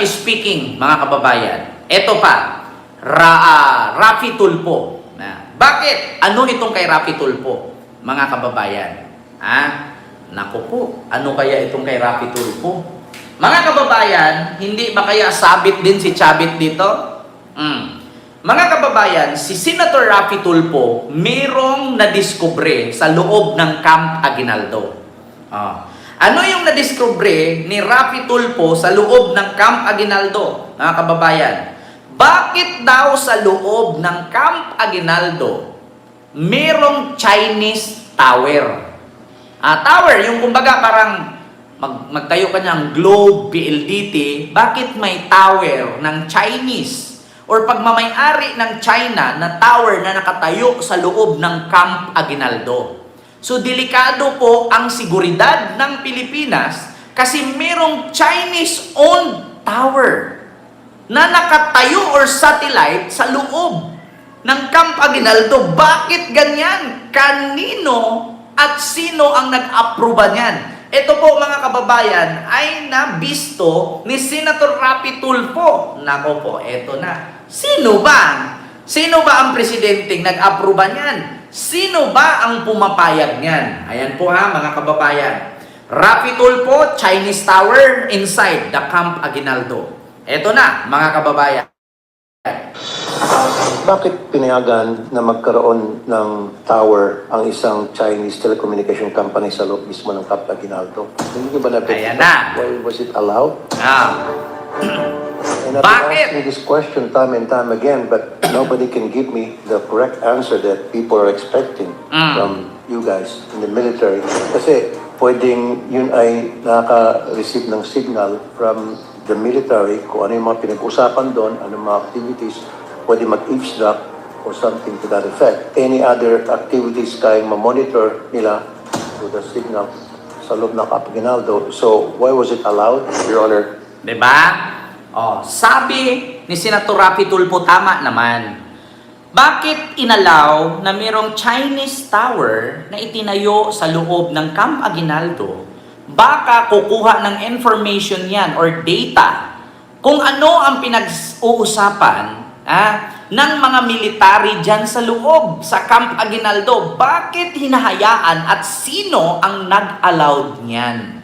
speaking, mga kababayan, eto pa, Raffy Tulfo. Bakit? Ano itong kay Raffy Tulfo, mga kababayan? Naku po, ano kaya itong kay Raffy Tulfo? Mga kababayan, hindi ba kaya sabit din si Chavit dito? Mga kababayan, si Senator Raffy Tulfo merong nadiskubre sa loob ng Camp Aguinaldo. Ano yung nadiskubre ni Raffy Tulfo sa loob ng Camp Aguinaldo, mga kababayan? Bakit daw sa loob ng Camp Aguinaldo merong Chinese tower? Tower, yung kumbaga parang magtayo ka ng Globe, PLDT, bakit may tower ng Chinese or pagmamayari ng China na tower na nakatayo sa loob ng Camp Aguinaldo? So, delikado po ang seguridad ng Pilipinas kasi merong Chinese-owned tower na nakatayo or satellite sa loob ng Camp Aguinaldo. Bakit ganyan? Kanino at sino ang nag-aproba niyan? Ito po, mga kababayan, ay nabisto ni Senator Raffy Tulfo. Nako po, eto na. Sino ba? Sino ba ang presidenteng nag-aproba niyan? Sino ba ang pumapayag niyan? Ayan po ha, mga kababayan. Raffy Tulfo, Chinese Tower inside the Camp Aguinaldo. Eto na, mga kababayan. Bakit pinayagan na magkaroon ng tower ang isang Chinese telecommunication company sa loob mismo ng Camp Aguinaldo? Hindi ba na? Ayan na. Why was it allowed? And I've been Bakit? asking this question time and time again, but nobody can give me the correct answer that people are expecting from you guys in the military. Kasi pwedeng yun ay nakaka-receive ng signal from the military kung ano yung mga pinag-usapan doon, ano mga activities, pwede mag-eavesdrop or something to that effect. Any other activities kayang ma-monitor nila to the signal sa loob ng Camp Aguinaldo. So, why was it allowed, Your Honor? Diba? Sabi ni Senator Raffy Tulfo, tama naman. Bakit inalaw na mayroong Chinese tower na itinayo sa loob ng Camp Aguinaldo? Baka kukuha ng information yan or data kung ano ang pinag-uusapan ng mga military dyan sa loob, sa Camp Aguinaldo. Bakit hinahayaan at sino ang nag-allowed niyan?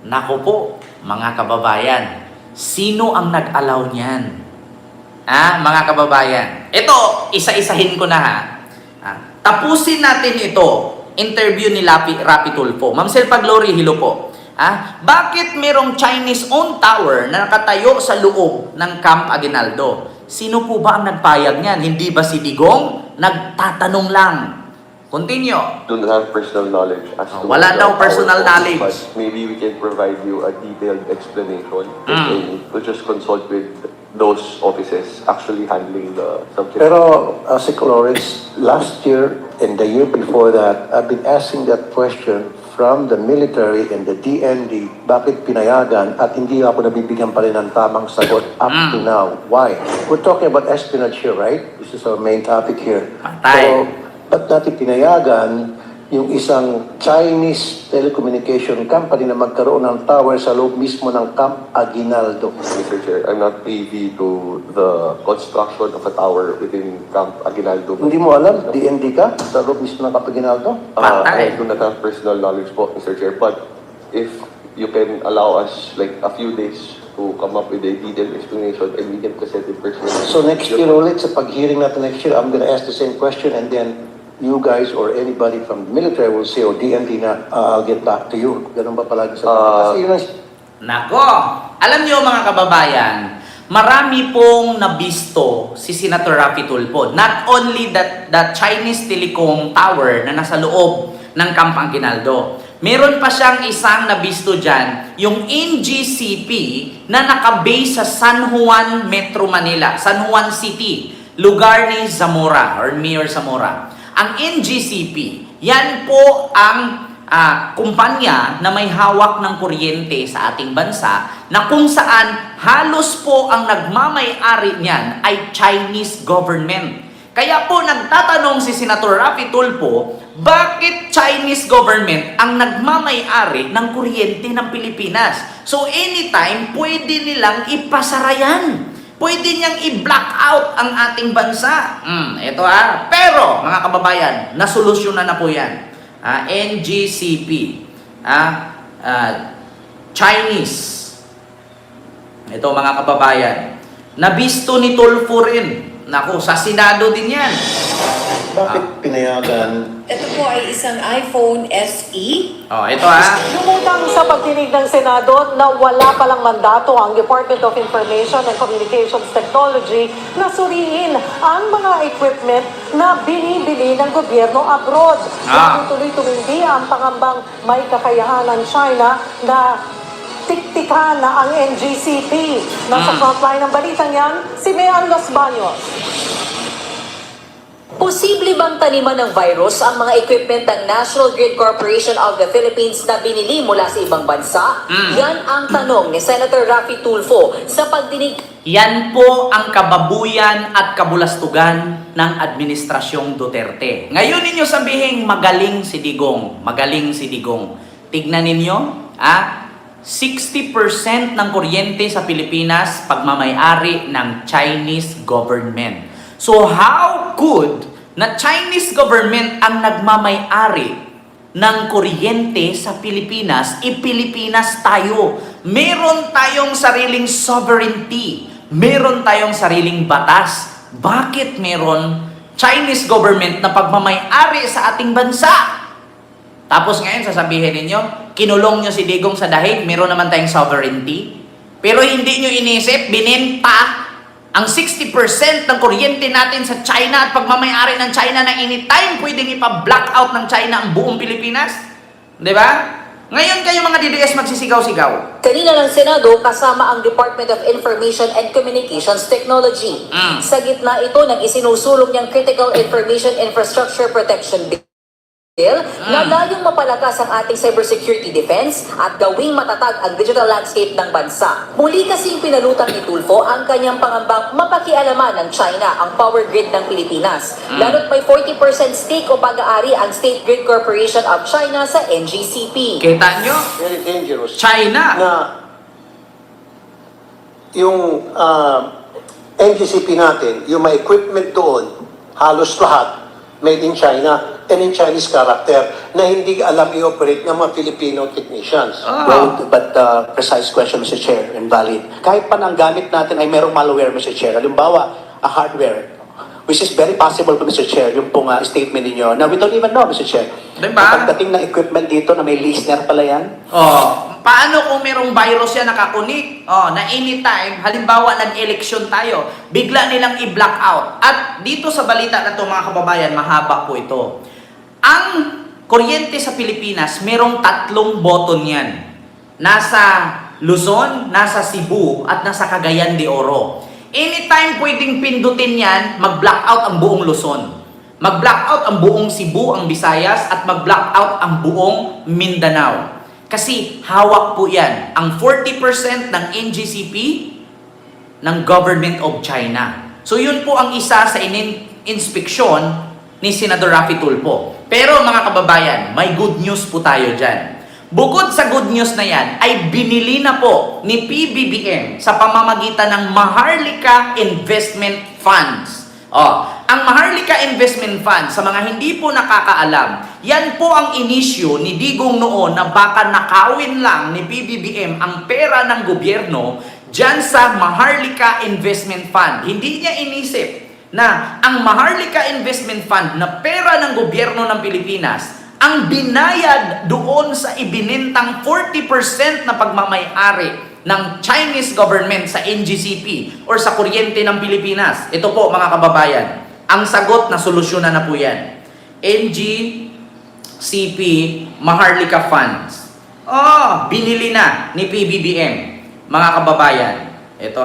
Naku po, mga kababayan, sino ang nag-allow niyan? Mga kababayan, ito, isa-isahin ko na ha. Tapusin natin ito. Interview ni Raffy Tulfo. Ma'am Selpa Glory, hello po. Bakit merong Chinese-owned tower na nakatayo sa loob ng Camp Aguinaldo? Sino po ba ang nagpayag niyan? Hindi ba si Digong? Nagtatanong lang. Continue. Do not have personal knowledge as to Wala daw personal knowledge. But maybe we can provide you a detailed explanation. We'll just consult with those offices actually handling the subject. Pero, Sec. Lawrence, last year and the year before that, I've been asking that question from the military and the DND, bakit pinayagan at hindi ako nabibigyan pa rin ng tamang sagot up to now. Why? We're talking about espionage here, right? This is our main topic here. Patay. So, ba't natin pinayagan yung isang Chinese telecommunication company na magkaroon ng tower sa loob mismo ng Camp Aguinaldo? Mr. Chair, I'm not privy to the construction of a tower within Camp Aguinaldo. Hindi mo alam, DND ka sa loob mismo ng Camp Aguinaldo? I do not have personal knowledge po, Mr. Chair, but if you can allow us like a few days to come up with a detailed explanation and we can present it personally. So next year ulit, sa pag-hearing natin next year, I'm gonna ask the same question and then you guys or anybody from the military will say, o DND na, I'll get back to you. Ganun ba palagi sa kasi yun ang... Nako, alam niyo mga kababayan, marami pong nabisto si Senator Raffy Tulfo. Not only that Chinese telecom tower na nasa loob ng Camp Aguinaldo. Meron pa siyang isang nabisto dyan, yung NGCP na nakabase sa San Juan, Metro Manila, San Juan City, lugar ni Zamora or Mayor Zamora. Ang NGCP, yan po ang kumpanya na may hawak ng kuryente sa ating bansa na kung saan halos po ang nagmamay-ari niyan ay Chinese government. Kaya po nagtatanong si Senator Raffy Tulfo, bakit Chinese government ang nagmamay-ari ng kuryente ng Pilipinas? So anytime, pwede nilang ipasara yan. Pwede niyang i-block out ang ating bansa. Ito Pero, mga kababayan, nasolusyonan na po yan. NGCP. Chinese. Ito, mga kababayan. Nabisto ni Tulfo rin. Naku, sa Senado din yan. Bakit pinayagan? Ito po ay isang iPhone SE. Ito Lumutang sa pagdinig ng Senado na wala palang mandato ang Department of Information and Communications Technology na suriin ang mga equipment na binibili ng gobyerno abroad. Tuloy tumindi ang pangambang may kakayahan ng China na tiktikan na ang NGCP. Nasa frontline ng balitang yan, si Mayan Los Baños. Posible bang taniman ng virus ang mga equipment ng National Grid Corporation of the Philippines na binili mula sa ibang bansa? Yan ang tanong ni Senator Raffy Tulfo sa pagdinig. Yan po ang kababuyan at kabulastugan ng Administrasyong Duterte. Ngayon ninyo sabihin, magaling si Digong. Magaling si Digong. Tignan ninyo, 60% ng kuryente sa Pilipinas pagmamay-ari ng Chinese government. So how could na Chinese government ang nagmamay-ari ng kuryente sa Pilipinas? Pilipinas tayo. Meron tayong sariling sovereignty. Meron tayong sariling batas. Bakit meron Chinese government na pagmamay-ari sa ating bansa? Tapos ngayon sasabihin ninyo, kinulong nyo si Digong sa dahig, meron naman tayong sovereignty. Pero hindi nyo inisip, binenta ang 60% ng kuryente natin sa China at pagmamay-ari ng China na anytime pwedeng ipa-blackout ng China ang buong Pilipinas. Diba? Ngayon kayo mga DDS magsisigaw-sigaw. Kanina ng Senado kasama ang Department of Information and Communications Technology. Sa gitna ito ng isinusulong niyang Critical Information Infrastructure Protection Bill na layong mapalakas ang ating cybersecurity defense at gawing matatag ang digital landscape ng bansa. Muli kasing pinalutang ni Tulfo ang kanyang pangambang mapakialaman ng China ang power grid ng Pilipinas. Lalo't may 40% stake o pag-aari ang State Grid Corporation of China sa NGCP. Kita nyo? Very dangerous. China. Na yung NGCP natin, yung may equipment doon, halos lahat, made in China and in Chinese character na hindi alam i-operate ng mga Filipino technicians. Well, but precise question, Mr. Chair, and valid. Kahit pa ang gamit natin ay merong malware, Mr. Chair. Halimbawa, a hardware, which is very possible po, Mr. Chair, yung pong statement ninyo, na we don't even know, Mr. Chair. Diba? Pagdating ng equipment dito na may listener pala yan, Paano kung merong virus yan nakakunik? Na anytime, halimbawa nag-eleksyon tayo, bigla nilang i-block out. At dito sa balita na to mga kababayan, mahaba po ito. Ang kuryente sa Pilipinas, merong 3 button yan. Nasa Luzon, nasa Cebu, at nasa Cagayan de Oro. Anytime pwedeng pindutin yan, mag-block out ang buong Luzon. Mag-block out ang buong Cebu, ang Visayas, at mag-block out ang buong Mindanao. Kasi hawak po yan ang 40% ng NGCP ng Government of China. So yun po ang isa sa inspeksyon ni Senador Raffy Tulfo. Pero mga kababayan, may good news po tayo dyan. Bukod sa good news na yan, ay binili na po ni PBBM sa pamamagitan ng Maharlika Investment Funds. Ang Maharlika Investment Fund, sa mga hindi po nakakaalam, yan po ang inisyo ni Digong noon na baka nakawin lang ni PBBM ang pera ng gobyerno dyan sa Maharlika Investment Fund. Hindi niya inisip na ang Maharlika Investment Fund na pera ng gobyerno ng Pilipinas ang binayad doon sa ibinintang 40% na pagmamay-ari ng Chinese government sa NGCP or sa kuryente ng Pilipinas. Ito po mga kababayan, ang sagot na solusyonan na po yan. NGCP Maharlika Funds. Binili na ni PBBM. Mga kababayan, ito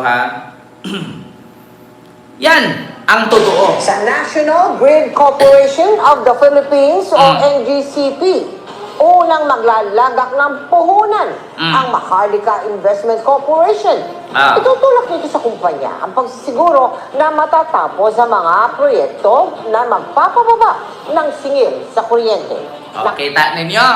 yan ang totoo. Sa National Grid Corporation of the Philippines o NGCP. unang maglalagak ng puhunan ang Maharlika Investment Corporation. Itutulak nito sa kumpanya ang pagsisiguro na matatapos sa mga proyekto na magpapababa ng singil sa kuryente. Kita ninyo?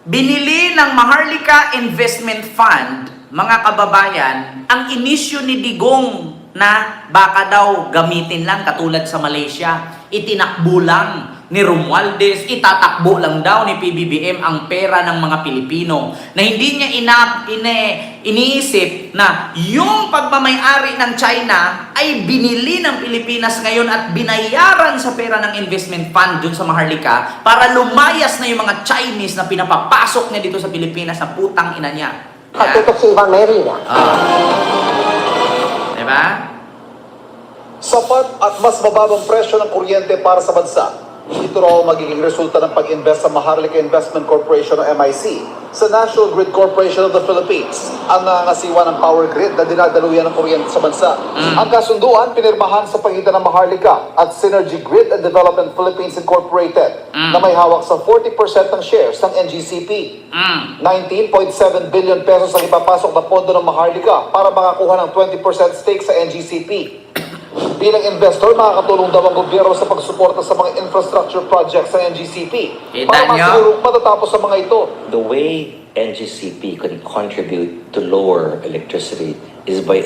Binili ng Maharlika Investment Fund, mga kababayan, ang inisyo ni Digong na baka daw gamitin lang katulad sa Malaysia. Itinakbo lang ni Romualdez, itatakbo lang daw ni PBBM ang pera ng mga Pilipino na hindi niya iniisip na yung pagmamayari ng China ay binili ng Pilipinas ngayon at binayaran sa pera ng investment fund dun sa Maharlika para lumayas na yung mga Chinese na pinapapasok niya dito sa Pilipinas na putang ina niya. At ito si Ivan Merina. Diba? Sapat at mas mababang presyo ng kuryente para sa bansa. Ito raw ang magiging resulta ng pag-invest sa Maharlika Investment Corporation o MIC sa National Grid Corporation of the Philippines, ang nangangasiwa ng power grid na dinadaluyan ng kuryente sa bansa. Ang kasunduan pinirmahan sa pagitan ng Maharlika at Synergy Grid and Development Philippines Incorporated na may hawak sa 40% ng shares ng NGCP. 19.7 billion pesos ang ipapasok na pondo ng Maharlika para makakuha ng 20% stake sa NGCP. Bilang investor, makakatulong daw ang gobyerno sa pagsuporta sa mga infrastructure projects ng NGCP para masigurong matatapos sa mga ito. The way NGCP can contribute to lower electricity is by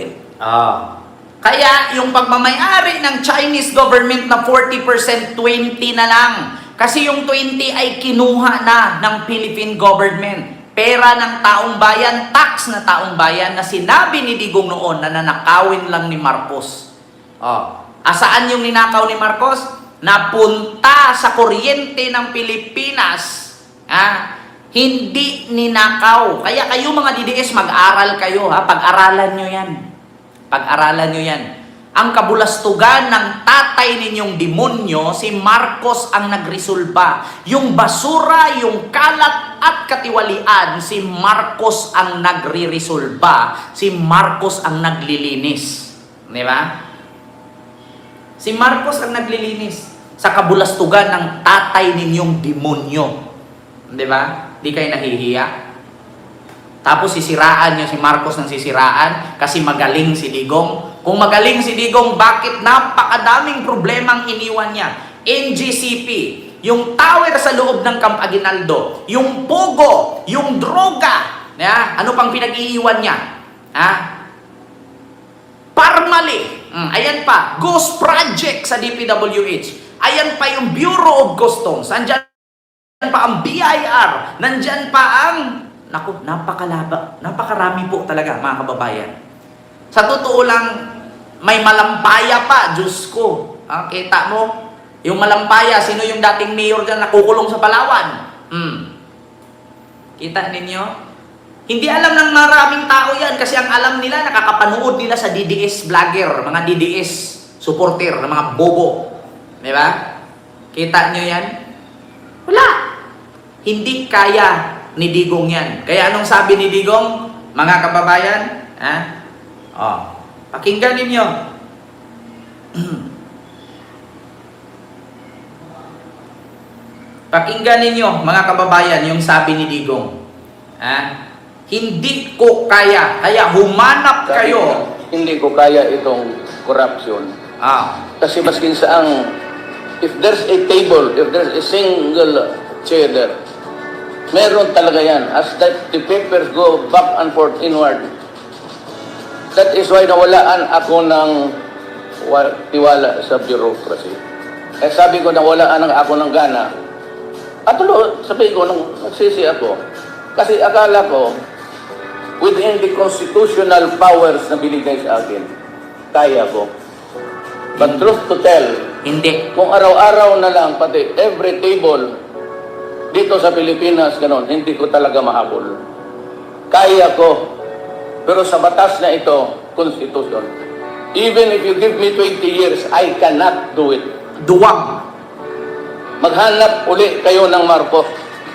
Kaya yung pagmamayari ng Chinese government na 40%, 20 na lang. Kasi yung 20 ay kinuha na ng Philippine government. Pera ng taong bayan, tax na taong bayan na sinabi ni Digong noon na nanakawin lang ni Marcos. Asaan yung ninakaw ni Marcos? Napunta sa kuryente ng Pilipinas. Hindi ninakaw. Kaya kayo mga DDS, mag-aral kayo. Pag-aralan nyo yan. Pag-aralan nyo yan. Ang kabulastugan ng tatay ninyong demonyo, si Marcos ang nagresolba. Yung basura, yung kalat at katiwalian, si Marcos ang nagre-resolba. Si Marcos ang naglilinis. Di ba? Si Marcos ang naglilinis sa kabulastugan ng tatay ninyong demonyo. Di ba? Di kayo nahihiya? Tapos sisiraan nyo si Marcos ng sisiraan kasi magaling si Digong. Kung magaling si Digong, bakit napakadaming problemang iniwan niya? NGCP, yung tower sa loob ng Camp Aguinaldo, yung pogo, yung droga, ano pang pinag-iiwan niya? Parmali, ayan pa, Ghost Project sa DPWH, ayan pa yung Bureau of Customs, nandyan pa ang BIR, nandyan pa ang, napakarami po talaga mga kababayan. Sa totoo lang, may malampaya pa, Diyos ko. Kita mo, yung malampaya, sino yung dating mayor dyan nakukulong sa Palawan? Kita ninyo? Hindi alam ng maraming tao yan kasi ang alam nila, nakakapanood nila sa DDS vlogger, mga DDS supporter, mga bobo. Di ba? Kita nyo yan? Wala. Hindi kaya ni Digong yan. Kaya anong sabi ni Digong, mga kababayan? Pakinggan ninyo. Pakinggan ninyo, mga kababayan, yung sabi ni Digong. Hindi ko kaya. Kaya humanap kayo. Hindi ko kaya itong corruption. Kasi maskin saang, if there's a table, if there's a single chair there, meron talaga yan. As that the papers go back and forth inward. That is why nawalaan ako ng tiwala sa bureaucracy. Sabi ko nawalaan ako ng gana. At sabi ko, nagsisi ako. Kasi akala ko, within the constitutional powers na binigay sa akin, kaya ko. But truth to tell, hindi. Kung araw-araw na lang, pati every table, dito sa Pilipinas, ganun, hindi ko talaga mahabol. Kaya ko. Pero sa batas na ito, Constitution. Even if you give me 20 years, I cannot do it. Duwag. Maghanap uli kayo ng Marcos.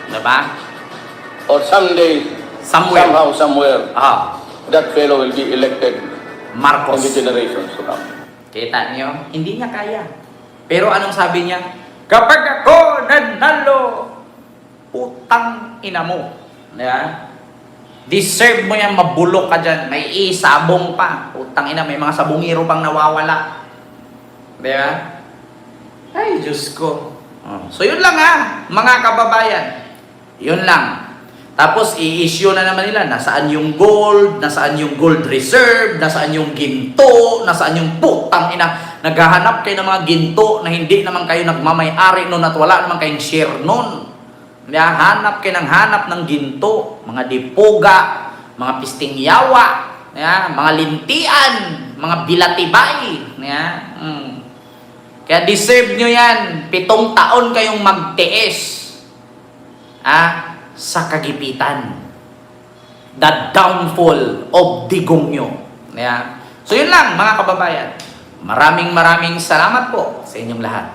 Diba? Or someday, somehow, somewhere, that fellow will be elected Marcos. in the generations to come. Kita niyo? Hindi niya kaya. Pero anong sabi niya? Kapag ako nanalo, Putang ina mo. Yeah? Deserve mo yan, mabulok ka dyan. May isabong pa. Putang ina, may mga sabungiro pang nawawala. Di ba? Ay, Diyos ko. So, yun lang mga kababayan. Yun lang. Tapos, i-issue na naman nila, nasaan yung gold, nasaan yung gold reserve, nasaan yung ginto, nasaan yung putang ina. Naghahanap kayo ng mga ginto na hindi naman kayo nagmamay-ari nun at wala naman kayong share nun. Hanap kayo ng hanap ng ginto, mga dipuga, mga pisting yawa, mga lintian, mga bilatibay. Kaya deserve nyo yan. 7 taon kayong magtiis sa kagipitan. The downfall of Digongyo. So yun lang mga kababayan. Maraming salamat po sa inyong lahat.